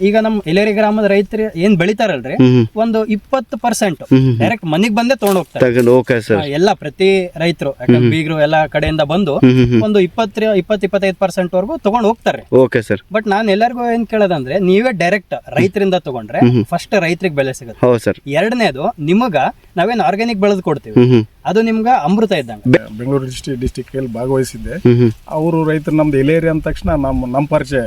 ಈಗ ನಮ್ಮ ಎಲೇರಿ ಗ್ರಾಮದ ರೈತರು ಏನ್ ಬೆಳಿತಾರಲ್ರಿ ಒಂದು 20% ಡೈರೆಕ್ಟ್ ಮನಿಗ್ ಬಂದೇ ತಗೊಂಡ್ ಹೋಗ್ತಾರೆ. ಎಲ್ಲ ಪ್ರತಿ ರೈತರು ಯಾಕಂದ್ರೆ ಬೀಗರು ಎಲ್ಲಾ ಕಡೆಯಿಂದ ಬಂದು ಒಂದು 20-25% ವರೆಗೂ ತಗೊಂಡ್ ಹೋಗ್ತಾರೆ. Okay sir. ಬಟ್ ನಾನ್ ಎಲ್ಲರಿಗೂ ಏನ್ ಕೇಳೋದಂದ್ರೆ, ನೀವೇ ಡೈರೆಕ್ಟ್ ರೈತರಿಂದ ತಗೊಂಡ್ರೆ ಫಸ್ಟ್ ರೈತರಿಗೆ ಬೆಲೆ ಸಿಗುತ್ತೆ. ಹೌದು ಸರ್. ಎರಡನೇದು, ನಿಮಗ ನಾವೇನ್ ಆರ್ಗ್ಯಾನಿಕ್ ಬೆಳೆದು ಕೊಡ್ತೀವಿ, ಅದು ನಿಮ್ಗ ಅಮೃತ ಇದ್ದಂಗೆ. ಬೆಂಗಳೂರು ಡಿಸ್ಟಿಕ್ ಅಲ್ಲಿ ಭಾಗವಹಿಸಿದ್ದೆ. ಅವರು ರೈತರು ನಮ್ದು ಎಲೇರಿ ಅಂದ ತಕ್ಷಣ ನಮ್ಮ ಪರಿಚಯ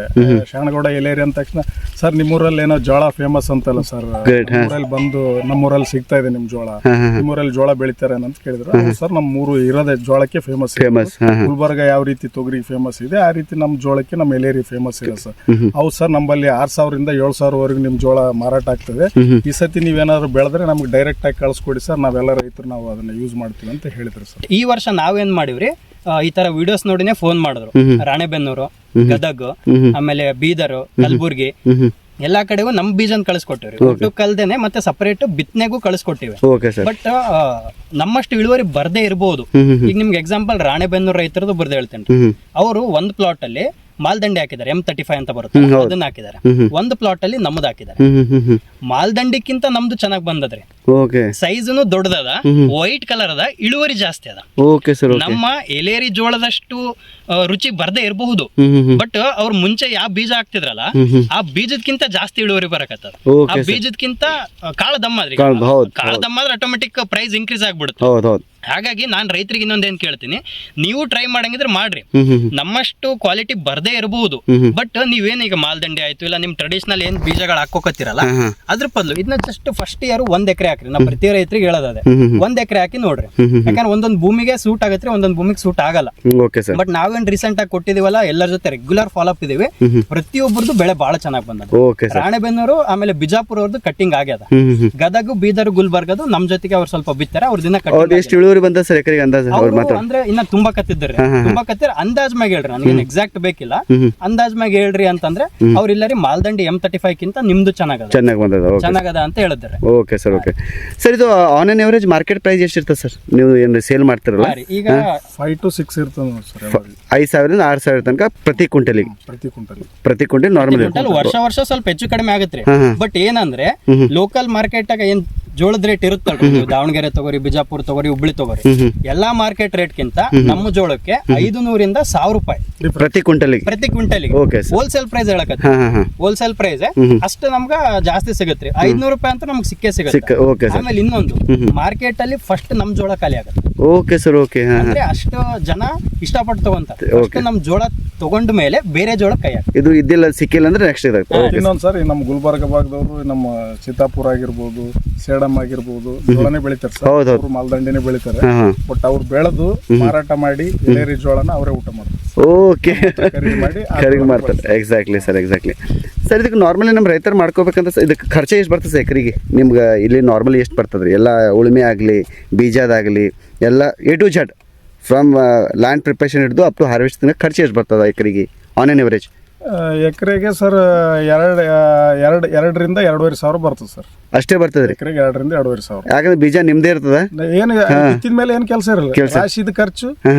ಶಾಣಗೌಡ ಎಲೇರಿ ಅಂದ ತಕ್ಷಣ, ಸರ್ ನಿಮ್ಮೂರಲ್ಲಿ ಏನೋ ಜೋಳ ಫೇಮಸ್ ಅಂತಲ್ಲ ಸರ್, ನಮ್ಮೂರಲ್ಲಿ ಬಂದು ನಮ್ಮೂರಲ್ಲಿ ಸಿಗ್ತಾ ಇದೆ ನಿಮ್ ಜೋಳ, ನಿಮ್ಮೂರಲ್ಲಿ ಜೋಳ ಬೆಳಿತಾರೆ ಅಂತ ಕೇಳಿದ್ರು. ಸರ್ ನಮ್ಮೂರು ಇರೋದೇ ಜೋಳಕ್ಕೆ ಫೇಮಸ್. ಗುಲ್ಬರ್ಗ ಯಾವ ರೀತಿ ತೊಗರಿ ಫೇಮಸ್ ಇದೆ ಆ ರೀತಿ ನಮ್ ಜೋಳಕ್ಕೆ ನಮ್ಮ ಎಲೇರಿ ಫೇಮಸ್ ಇದೆ ಸರ್. ಹೌದು ಸರ್, ನಮ್ಮಲ್ಲಿ 6,000 ರಿಂದ 7,000 ವರೆಗೂ ನಿಮ್ ಜೋಳ ಮಾರಾಟ ಆಗ್ತದೆ. ಈ ಸತಿ ನೀವೇನಾದ್ರು ಬೆಳೆದ್ರೆ ನಮ್ಗೆ ಡೈರೆಕ್ಟ್ ಆಗಿ ಕಳ್ಸ್ಕೊಡಿ ಸರ್, ನಾವೆಲ್ಲ ರೈತರು ನಾವು ಅದನ್ನ ಯೂಸ್ ಮಾಡ್ತೀವಿ ಅಂತ ಹೇಳಿದ್ರು ಸರ್. ಈ ವರ್ಷ ನಾವೇನ್ ಮಾಡಿವ್ರಿ, ಈ ತರ ವಿಡಿಯೋಸ್ ನೋಡಿನೇ ಫೋನ್ ಮಾಡಿದ್ರು. ರಾಣೆಬೆನ್ನೂರು, ಗದಗ, ಆಮೇಲೆ ಬೀದರ್, ಕಲಬುರ್ಗಿ ಎಲ್ಲಾ ಕಡೆಗೂ ನಮ್ ಬೀಜನ್ ಕಳಿಸ್ಕೊಟ್ಟಿವ್ರಿ. ಒಟ್ಟು ಕಲ್ದೇನೆ ಮತ್ತೆ ಸಪರೇಟ್ ಬಿತ್ತನೆಗೂ ಕಳಿಸ್ಕೊಟ್ಟಿವಿ. ಬಟ್ ನಮ್ಮಷ್ಟು ಇಳುವರಿ ಬರ್ದೇ ಇರಬಹುದು. ಈಗ ನಿಮ್ಗೆ ಎಕ್ಸಾಂಪಲ್ ರಾಣೆಬೆನ್ನೂರು ರೈತರದು ಬರ್ದೇ ಹೇಳ್ತೇನೆ. ಅವರು ಒಂದು ಪ್ಲಾಟ್ ಅಲ್ಲಿ ಮಾಲ್ದಂಡಿ ಹಾಕಿದ್ದಾರೆ, M35 ಅಂತ ಬರುತ್ತೆ, ಅದನ್ನ ಹಾಕಿದ್ದಾರೆ. ಒಂದು ಪ್ಲಾಟ್ ಅಲ್ಲಿ ನಮ್ದು ಹಾಕಿದ್ದಾರೆ. ಮಾಲ್ದಂಡಿಕ್ಕಿಂತ ನಮ್ದು ಚೆನ್ನಾಗಿ ಬಂದದ್ರಿ. ಸೈಜ್ನು ದೊಡ್ಡದದ, ವೈಟ್ ಕಲರ್ ಅದ, ಇಳುವರಿ ಜಾಸ್ತಿ ಅದ. ನಮ್ಮ ಎಲೇರಿ ಜೋಳದಷ್ಟು ರುಚಿ ಬರ್ದೇ ಇರಬಹುದು, ಬಟ್ ಅವ್ರು ಮುಂಚೆ ಯಾವ ಬೀಜ ಹಾಕ್ತಿದ್ರಲ್ಲ ಆ ಬೀಜದ್ಕಿಂತ ಜಾಸ್ತಿ ಇಳುವರಿ ಬರಕತ್ತದ. ಆ ಬೀಜದ್ಕಿಂತ ಕಾಳ ದಮ್ಮಾದ್ರಿ, ಕಾಳ ದಮ್ಮಾದ್ರೆ ಆಟೋಮೆಟಿಕ್ ಪ್ರೈಸ್ ಇನ್ಕ್ರೀಸ್ ಆಗ್ಬಿಡುತ್ತೆ. ಹಾಗಾಗಿ ನಾನ್ ರೈತರಿಗೆ ಇನ್ನೊಂದೇನ್ ಕೇಳ್ತೀನಿ, ನೀವು ಟ್ರೈ ಮಾಡಂಗಿದ್ರೆ ಮಾಡ್ರಿ. ನಮ್ಮಷ್ಟು ಕ್ವಾಲಿಟಿ ಬರ್ದೇ ಇರಬಹುದು, ಬಟ್ ನೀವೇನ್ ಈಗ ಮಾಲ್ದಂಡಿ ಆಯ್ತು ಇಲ್ಲ ನಿಮ್ ಟ್ರೆಡಿಷನಲ್ ಏನ್ ಬೀಜಗಳು ಹಾಕೋಕತ್ತಿರಲ್ಲ ಅದ್ರ ಬದಲು ಇದನ್ನ ಜಸ್ಟ್ ಫಸ್ಟ್ ಇಯರ್ 1 ಎಕರೆ ಹಾಕ್ರಿ. ನಾ ಪ್ರತಿ ರೈತರಿಗೆ ಹೇಳೋದೇ 1 ಎಕರೆ ಹಾಕಿ ನೋಡ್ರಿ. ಯಾಕಂದ್ರೆ ಒಂದೊಂದು ಭೂಮಿಗೆ ಸೂಟ್ ಆಗತ್ರಿ, ಒಂದೊಂದು ಭೂಮಿಗೆ ಸೂಟ್ ಆಗಲ್ಲ. ಬಟ್ ನಾವೇನ್ ರೀಸೆಂಟ್ ಆಗಿ ಕೊಟ್ಟಿದೀವಲ್ಲ, ಎಲ್ಲರ ಜೊತೆ ರೆಗ್ಯುಲರ್ ಫಾಲೋ ಅಪ್ ಇದೀವಿ. ಪ್ರತಿಯೊಬ್ಬರದು ಬೆಳೆ ಬಹಳ ಚೆನ್ನಾಗಿ ಬಂದದ. ರಾಣೆಬೆನ್ನೂರು ಆಮೇಲೆ ಬಿಜಾಪುರ ಅವ್ರದ್ದು ಕಟ್ಟಿಂಗ್ ಆಗ್ಯದ. ಗದಗ, ಬೀದರ್, ಗುಲ್ಬರ್ಗದು ನಮ್ ಜೊತೆಗೆ ಅವ್ರು ಸ್ವಲ್ಪ ಬಿತ್ತಾರೆ. ಅವ್ರ ದಿನ ಅಂದ್ರೆ ಇನ್ನ ತುಂಬಾ ಕತ್ತಿದ್ರಿ, ಅಂದಾಜ್ ಮ್ಯಾಗ ಹೇಳ್ರಿ, ನನಗೆ ಎಕ್ಸಾಕ್ಟ್ ಬೇಕಿಲ್ಲ, ಅಂದಾಜ್ ಮ್ಯಾಗ ಹೇಳ್ರಿ ಅಂತಂದ್ರೆ ಅವ್ರಿಲ್ಲರಿ ಮಾಲ್ದಂಡಿ M35 ಕಿಂತ ನಿಮ್ದು ಚೆನ್ನಾಗದ ಅಂತ ಹೇಳಿದ್ದಾರೆ. Okay sir. ಓಕೆ ಸರ್, ಇದು on on average market price ಎಷ್ಟಿರ್ತದೆ ಸರ್ ನೀವು ಏನು ಸೇಲ್ ಮಾಡ್ತಿರಲ್ಲ? ಈಗ 5 to 6 ಇರ್ತದೆ ಸರ್. 5,000 ರಿಂದ 6,000 ತನಕ ಪ್ರತಿ ಕ್ವಿಂಟಲಿಗೆ. ಪ್ರತಿ ಕ್ವಿಂಟಲ್ ನಾರ್ಮಲ್ ವರ್ಷ ಸ್ವಲ್ಪ ಹೆಚ್ಚು ಕಡಿಮೆ ಆಗತ್ರಿ. ಬಟ್ ಏನಂದ್ರೆ ಲೋಕಲ್ ಮಾರ್ಕೆಟ್ ಆಗ ಏನ್ ಜೋಳದ ರೇಟ್ ಇರುತ್ತಲ್ರಿ, ನೀವು ದಾವಣಗೆರೆ ತಗೋರಿ, ಬಿಜಾಪುರ ತಗೋರಿ, ಹುಬ್ಳಿ ತಗೋರಿ, ಎಲ್ಲಾ ಮಾರ್ಕೆಟ್ ರೇಟ್ ಕಿಂತ ನಮ್ಮ ಜೋಳಕ್ಕೆ 500 ರಿಂದ 1,000 ರೂಪಾಯಿ ಪ್ರತಿ ಕ್ವಿಂಟಲಿಗೆ ಹೋಲ್ಸೇಲ್ ಪ್ರೈಸ್ ಹೇಳಕತ್ತಿ. ಹೋಲ್ಸೇಲ್ ಪ್ರೈಸ್ ಅಷ್ಟು ನಮ್ಗ ಜಾಸ್ತಿ ಸಿಗತ್ರಿ. 500 ರೂಪಾಯಿ ಅಂತ ನಮ್ಗೆ ಸಿಕ್ಕೇ ಸಿಗುತ್ತೆ. ಆಮೇಲೆ ಇನ್ನೊಂದು, ಮಾರ್ಕೆಟ್ ಅಲ್ಲಿ ಫಸ್ಟ್ ನಮ್ ಜೋಳ ಖಾಲಿ ಆಗತ್ತೆ. Okay sir. ಓಕೆ. ಅಂದ್ರೆ ಅಷ್ಟು ಜನ ಇಷ್ಟಪಟ್ಟು ತಗೊಂತಾರೆ. ನಮ್ ಜೋಳ ತಗೊಂಡ ಮೇಲೆ ಬೇರೆ ಜೋಳ ಕೈ ಹಾಕಿ ಇದು ಇದ್ದಿಲ್ಲ ಸಿಕ್ಕಿಲ್ಲ ಅಂದ್ರೆ ನೆಕ್ಸ್ಟ್ ಇದಾಗುತ್ತೆ. ಇನ್ನೊಂದ್ ಸರ್, ನಮ್ಮ ಗುಲ್ಬರ್ಗ ಭಾಗದವರು ನಮ್ಮ ಸೀತಾಪುರ ಆಗಿರ್ಬೋದು, ಸೇಡಂ ಆಗಿರ್ಬೋದು ಜೋಳನೇ ಬೆಳಿತಾರೆ ಸರ್. ಮಾಲ್ದಂಡಿನೇ ಬೆಳಿತಾರೆ. ಬಟ್ ಅವ್ರು ಬೆಳೆದು ಮಾರಾಟ ಮಾಡಿ ಎಲೇರಿ ಜೋಳನ ಅವರೇ ಊಟ ಮಾಡ್ತಾರೆ. ಓಕೆ, ಖರೀದಿ ಮಾಡ್ತಾರೆ. Exactly sir, exactly sir. ಇದಕ್ಕೆ ನಾರ್ಮಲಿ ನಮ್ಮ ರೈತರು ಮಾಡ್ಕೋಬೇಕಂತ ಇದಕ್ಕೆ ಖರ್ಚು ಎಷ್ಟು ಬರ್ತದೆ ಸರ್ ಎಕರೆಗೆ? ನಿಮ್ಗೆ ಇಲ್ಲಿ ನಾರ್ಮಲಿ ಎಷ್ಟು ಬರ್ತದೆ ರೀ? ಎಲ್ಲ ಉಳುಮೆ ಆಗಲಿ, ಬೀಜದಾಗಲಿ, ಎಲ್ಲ A to Z from land preparation ಹಿಡಿದು ಅಪ್ ಟು ಹಾರ್ವೆಸ್ಟ್ ಖರ್ಚು ಎಷ್ಟು ಬರ್ತದೆ ಎಕರೆಗೆ ಆನ್ ಆನ್ ಎವರೇಜ್? ಎಕರೆಗೆ ಸರ್ ಎರಡರಿಂದ 2,500 ಬರ್ತದೆ ಸರ್. ಅಷ್ಟೇ ಬರ್ತದ್ರಿ ಎಕರೆಗೆ 2,000 ರಿಂದ 2,500. ಯಾಕಂದ್ರೆ ಬೀಜ ನಿಮ್ದೇ ಇರ್ತದ, ಏನು ಬಿತ್ತಿದ ಮೇಲೆ ಏನು ಕೆಲಸ ಇರಲ್ಲ. ರಾಶಿದ ಖರ್ಚು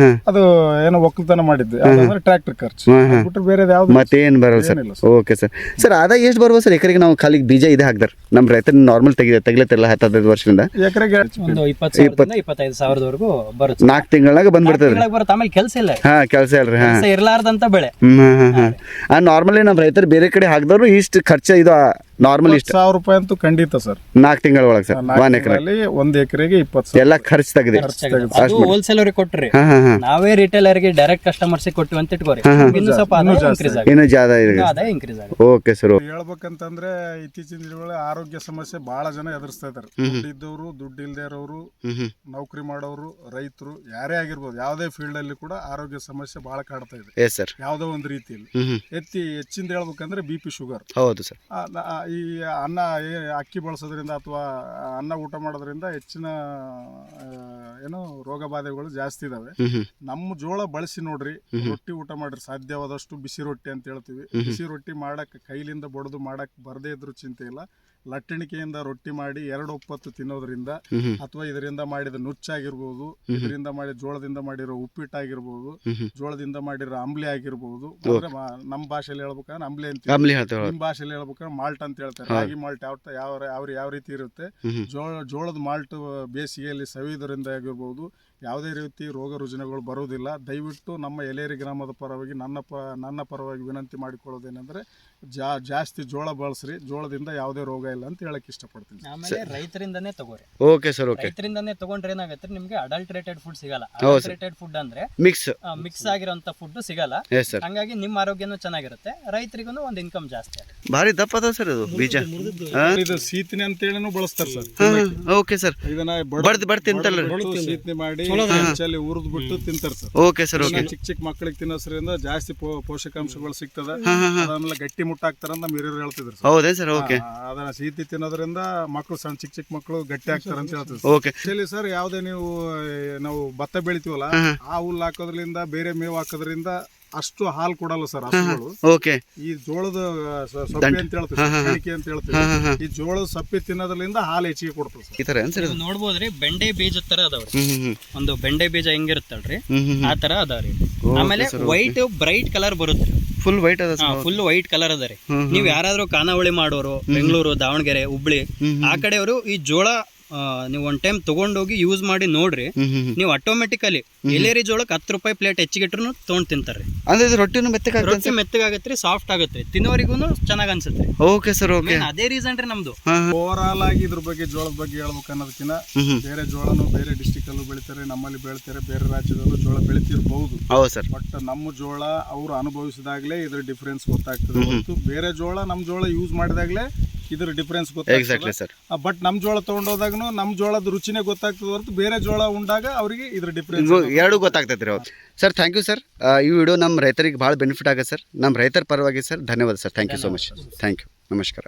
ಅದು ಏನೋ ಒಕ್ಕಲ್ತನ ಮಾಡಿದ್ದು ಯಾವ್ದಂದ್ರೆ ಟ್ರ್ಯಾಕ್ಟರ್ ಖರ್ಚು ಬಿಟ್ರೆ ಬೇರೆ ಯಾವ್ದು ಮತ್ತೇನ್ ಬರಲ್ಲ ಸರ್. Okay sir. ಸರ್ ಆದಾಯ ಎಷ್ಟು ಬರ್ಬೋದು ಸರ್ ಎಕರೆಗೆ? ನಾವು ಖಾಲಿ ಬೀಜ ಇದೆ ಹಾಕ್ದಾರ ನಮ್ಮ ರೈತರು ನಾರ್ಮಲ್ ತೆಗಿಲತ್ತಿರಲ್ಲ 10-15 ವರ್ಷದಿಂದ ಎಕರೆಗೆ ಒಂದು 20,000-25,000ವರೆಗೂ ಬರುತ್ತೆ. 4 ತಿಂಗಳಾಗ ಬಂದ್ಬಿಡ್ತದೆ. ಬರುತ್ತೆ. ಆಮೇಲೆ ಕೆಲಸ ಇಲ್ಲ, ಕೆಲಸ ಇಲ್ರಿ. ಇರ್ಲಾರ್ದಂತ ಬೆಳೆ. ನಾರ್ಮಲಿ ನಮ್ಮ ರೈತರು ಬೇರೆ ಕಡೆ ಹಾಕಿದವರು ಇಷ್ಟು ಖರ್ಚು ಇದು ನಾರ್ಮಲ್ ಇಷ್ಟು 1,000 ರೂಪಾಯಿ ಅಂತೂ ಖಂಡಿತ ಸರ್. 4 ತಿಂಗಳ ಒಳಗೆ ಸರ್. 1 ಎಕರೆ ಒಂದು ಎಕರೆಗೆ 20,000 ಎಲ್ಲ ಖರ್ಚು ತೆಗೆದು ಹೋಲ್ಸೇಲ್ ಅವ್ರಿಗೆ ಕೊಟ್ರಿ, ನಾವೇ ರಿಟೇಲರ್ ಗೆ ಡೈರೆಕ್ಟ್ ಕಸ್ಟಮರ್ಸ್ ಕೊಟ್ಟಿವಿ ಅಂತ ಇಟ್ಕೋರಿ, ಇನ್ನು ಸ್ವಲ್ಪ ಇನ್ನು ಜಾಸ್ತಿ ಇನ್ಕ್ರೀಸ್ ಆಗುತ್ತೆ. Okay sir. ಹೇಳ್ಬೇಕಂತಂದ್ರೆ ಇತ್ತೀಚಿನ ದಿನಗಳಲ್ಲಿ ಆರೋಗ್ಯ ಸಮಸ್ಯೆ ಬಹಳ ಜನ ಎದುರಿಸ್ತಾ ಇದಾರೆ. ದುಡ್ಡಿದ್ದವರು, ದುಡ್ಡು ಇಲ್ದೇ ಇರೋರು, ನೌಕರಿ ಮಾಡೋರು, ರೈತರು ಯಾರೇ ಆಗಿರ್ಬೋದು, ಯಾವುದೇ ಫೀಲ್ಡ್ ಅಲ್ಲಿ ಕೂಡ ಆರೋಗ್ಯ ಸಮಸ್ಯೆ ಬಹಳ ಕಾಡ್ತಾ ಇದೆ ಯಾವ್ದೋ ಒಂದು ರೀತಿಯಲ್ಲಿ. ಹೆಚ್ಚಿಂದ ಹೇಳ್ಬೇಕಂದ್ರೆ BP, ಶುಗರ್. ಹೌದು ಸರ್. ಈ ಅನ್ನ ಅಕ್ಕಿ ಬಳಸೋದ್ರಿಂದ ಅಥವಾ ಅನ್ನ ಊಟ ಮಾಡೋದ್ರಿಂದ ಹೆಚ್ಚಿನ ಏನು ರೋಗ ಬಾಧೆಗಳು ಜಾಸ್ತಿ ಇದಾವೆ. ನಮ್ಮ ಜೋಳ ಬಳಸಿ ನೋಡ್ರಿ, ರೊಟ್ಟಿ ಊಟ ಮಾಡ್ರಿ, ಸಾಧ್ಯವಾದಷ್ಟು ಬಿಸಿ ರೊಟ್ಟಿ ಅಂತ ಹೇಳ್ತೀವಿ. ಬಿಸಿ ರೊಟ್ಟಿ ಮಾಡಕ್ ಕೈಲಿಂದ ಬಡದು ಮಾಡಕ್ ಬರದೇ ಇದ್ರು ಚಿಂತೆ ಇಲ್ಲ. ಲಟ್ಟಣಿಕೆಯಿಂದ ರೊಟ್ಟಿ ಮಾಡಿ 2 ಒಪ್ಪತ್ತು ತಿನ್ನೋದ್ರಿಂದ ಅಥವಾ ಇದರಿಂದ ಮಾಡಿದ ನುಚ್ಚಾಗಿರ್ಬೋದು, ಇದರಿಂದ ಮಾಡಿ ಜೋಳದಿಂದ ಮಾಡಿರೋ ಉಪ್ಪಿಟ್ಟಾಗಿರ್ಬೋದು, ಜೋಳದಿಂದ ಮಾಡಿರೋ ಅಂಬ್ಲಿ ಆಗಿರ್ಬೋದು. ನಮ್ಮ ಭಾಷೆಯಲ್ಲಿ ಹೇಳ್ಬೇಕಂದ್ರೆ ಅಂಬ್ಲಿ ಅಂತ, ನಿಮ್ಮ ಭಾಷೆಯಲ್ಲಿ ಹೇಳ್ಬೇಕಂದ್ರೆ ಮಾಲ್ಟ್ ಅಂತ ಹೇಳ್ತಾರೆ. ರಾಗಿ ಮಾಲ್ಟ್ ಯಾವ ರೀತಿ ಇರುತ್ತೆ, ಜೋಳದ ಮಾಲ್ಟ್ ಬೇಸಿಗೆಯಲ್ಲಿ ಸವಿಯೋದ್ರಿಂದ ಆಗಿರ್ಬೋದು ಯಾವುದೇ ರೀತಿ ರೋಗ ರುಜಿನಗಳು ಬರುವುದಿಲ್ಲ. ದಯವಿಟ್ಟು ನಮ್ಮ ಎಲೇರಿ ಗ್ರಾಮದ ಪರವಾಗಿ ನನ್ನ ಪರವಾಗಿ ವಿನಂತಿ ಮಾಡಿಕೊಳ್ಳೋದೇನೆಂದ್ರೆ ಜಾಸ್ತಿ ಜೋಳ ಬಳಸ್ರಿ, ಜೋಳದಿಂದ ಯಾವುದೇ ರೋಗ ಇಲ್ಲ ಅಂತ ಹೇಳಕ್ ಇಷ್ಟಪಡ್ತೀನಿ. ಆಮೇಲೆ ರೈತರಿಂದನೇ ತಗೋರಿ. Okay sir. ಓಕೆ. ರೈತರಿಂದನೇ ತಗೊಂಡ್ರೆ ಏನಾಗುತ್ತೆ ನಿಮ್ಗೆ ಅಡಲ್ಟ್ರೇಟೆಡ್ ಫುಡ್ ಸಿಗಲ್ಲ. ಅಡಲ್ಟ್ರೇಟೆಡ್ ಫುಡ್ ಅಂದ್ರೆ ಮಿಕ್ಸ್ ಆಗಿರೋಂತ ಫುಡ್ ಸಿಗಲ್ಲ. ಹಂಗಾಗಿ ನಿಮ್ಮ ಆರೋಗ್ಯನೂ ಚೆನ್ನಾಗಿರುತ್ತೆ, ರೈತರಿಗೂ ಒಂದು ಇನ್ಕಮ್ ಜಾಸ್ತಿ ಆಗುತ್ತೆ. ಭಾರಿ ದಪ್ಪ ಅದ ಸರ್ ಇದು ಬೀಜ. ಇದು ಸೀತನೆ ಅಂತ ಹೇಳಿನೂ ಬಳಸ್ತಾರೆ ಸರ್. Okay sir. ಇದನ್ನ ಬಡ್ದು ತಿಂತಲ್ಲ, ಸೀತನೆ ಮಾಡಿ ಉರಿದ್ ಬಿಟ್ಟು ತಿಂತಾರೆ ಸರ್. Okay sir. ಓಕೆ. ಚಿಕ್ಕ ಮಕ್ಕಳಿಗೆ ತಿನ್ನೋದ್ರಿಂದ ಜಾಸ್ತಿ ಪೋಷಕಾಂಶಗಳು ಸಿಗ್ತದ. ಆಮೇಲೆ ಗಟ್ಟಿ ಮುಟ್ಟಾಕ್ತಾರ ಅಂತ ನಮ್ಮ ಹಿರಿಯರು ಹೇಳ್ತಿದ್ರು. ಹೌದೇ ಸರ್. ಓಕೆ. ಅದನ್ನ ಸೀತಿ ತಿನ್ನೋದ್ರಿಂದ ಮಕ್ಕಳು ಚಿಕ್ಕ ಮಕ್ಕಳು ಗಟ್ಟಿ ಆಗ್ತಾರ ಅಂತ ಹೇಳ್ತಿದ್ರು. ಓಕೆ. ಸರ್ ಯಾವುದೇ ನಾವು ಭತ್ತ ಬೆಳಿತೀವಲ್ಲ, ಆ ಹುಲ್ಲು ಹಾಕೋದ್ರಿಂದ ಬೇರೆ ಮೇವು ಹಾಕೋದ್ರಿಂದ ಅಷ್ಟು ಹಾಲು ಕೊಡಲ್ಲ ಸರ್ ಹಸುಗಳು. ಓಕೆ. ಈ ಜೋಳದ ಸೊಪ್ಪೆ ಅಂತ ಹೇಳ್ತೀವಿ, ಅಂತ ಹೇಳ್ತೀವಿ. ಈ ಜೋಳದ ಸೊಪ್ಪೆ ತಿನ್ನೋದ್ರಿಂದ ಹಾಲು ಹೆಚ್ಚಿಗೆ ಕೊಡ್ತದೆ ಸರ್. ಈ ತರ ಸರ್ ನೋಡ್ಬೋದ್ರಿ, ಬೆಂಡೆ ಬೀಜ ತರ ಅದಾವ್ರಿ. ಒಂದು ಬೆಂಡೆ ಬೀಜ ಹೆಂಗಿರುತ್ತಲ್ರಿ ಆ ತರ ಅದಾವ್ರಿ. ಆಮೇಲೆ ವೈಟ್ ಬ್ರೈಟ್ ಕಲರ್ ಬರುತ್ತೆ. ಫುಲ್ ವೈಟ್ ಅದ, ಫುಲ್ ವೈಟ್ ಕಲರ್ ಅದ ರೀ. ನೀವ್ ಯಾರಾದ್ರೂ ಖಾನಾವಳಿ ಮಾಡೋರು, ಬೆಂಗಳೂರು, ದಾವಣಗೆರೆ, ಹುಬ್ಳಿ ಆ ಕಡೆಯವರು ಈ ಜೋಳ ನೀವು ಒನ್ ಟೈಮ್ ತಗೊಂಡೋಗಿ ಯೂಸ್ ಮಾಡಿ ನೋಡ್ರಿ, ನೀವು ಆಟೋಮೆಟಿಕಲಿ ಎಲೇರಿ ಜೋಳಕ್ಕೆ 10 ರೂಪಾಯಿ ಪ್ಲೇಟ್ ಹೆಚ್ಚಿಗೆ ಇಟ್ರು ತಗೊಂಡ್ ತಿಂತಾರ್ರಿ. ಅಂದ್ರೆ ರೊಟ್ಟಿನೂ ರೊಟ್ಟಿ ಮೆತ್ತಗಾಗತ್ರಿ, ಸಾಫ್ಟ್ ಆಗತ್ರಿ, ತಿನ್ನೋರಿಗೂ ಚೆನ್ನಾಗ್ ಅನ್ಸುತ್ತೆ. Okay sir. ಓಕೆ. ಅದೇ ರೀಸನ್ ರೀ ನಮ್ದು. ಓವರ್ ಆಲ್ ಆಗಿ ಇದ್ರ ಬಗ್ಗೆ ಜೋಳದ ಬಗ್ಗೆ ಹೇಳ್ಬೇಕು ಅನ್ನೋದಕ್ಕಿಂತ ಬೇರೆ ಜೋಳನು ಬೇರೆ ಡಿಸ್ಟಿಕ್ ಅಲ್ಲೂ ಬೆಳಿತಾರೆ, ನಮ್ಮಲ್ಲಿ ಬೆಳಿತಾರೆ, ಬೇರೆ ರಾಜ್ಯದಲ್ಲೂ ಜೋಳ ಬೆಳಿತಿರ್ಬಹುದು. ಹೌದು ಸರ್. ಬಟ್ ನಮ್ಮ ಜೋಳ ಅವ್ರು ಅನುಭವಿಸಿದಾಗ್ಲೇ ಇದ್ರ ಡಿಫ್ರೆನ್ಸ್ ಗೊತ್ತಾಗ್ತದೆ ಹೊರತು ಬೇರೆ ಜೋಳ ನಮ್ ಜೋಳ ಯೂಸ್ ಮಾಡಿದಾಗ್ಲೇ ಇದ್ರ ಡಿಫ್ರೆನ್ಸ್ ಗೊತ್ತಾಗ್ತದೆ. ಬಟ್ ನಮ್ ಜೋಳ ತಗೊಂಡೋದಾಗನು ನಮ್ ಜೋಳದ ರುಚಿನೇ ಗೊತ್ತಾಗ್ತದೆ ಹೊರತು ಬೇರೆ ಜೋಳ ಉಂಡಾಗ ಅವರಿಗೆ ಇದ್ರ ಡಿಫ್ರೆನ್ಸ್ ಎರಡು ಗೊತ್ತಾಗ್ತೈತ್ರಿ. ಹೌದು ಸರ್. Thank you sir. ಈ ವಿಡಿಯೋ ನಮ್ಮ ರೈತರಿಗೆ ಭಾಳ ಬೆನಿಫಿಟ್ ಆಗುತ್ತೆ ಸರ್. ನಮ್ಮ ರೈತರ ಪರವಾಗಿ ಸರ್ ಧನ್ಯವಾದ sir. Thank you so much. Thank you. ನಮಸ್ಕಾರ.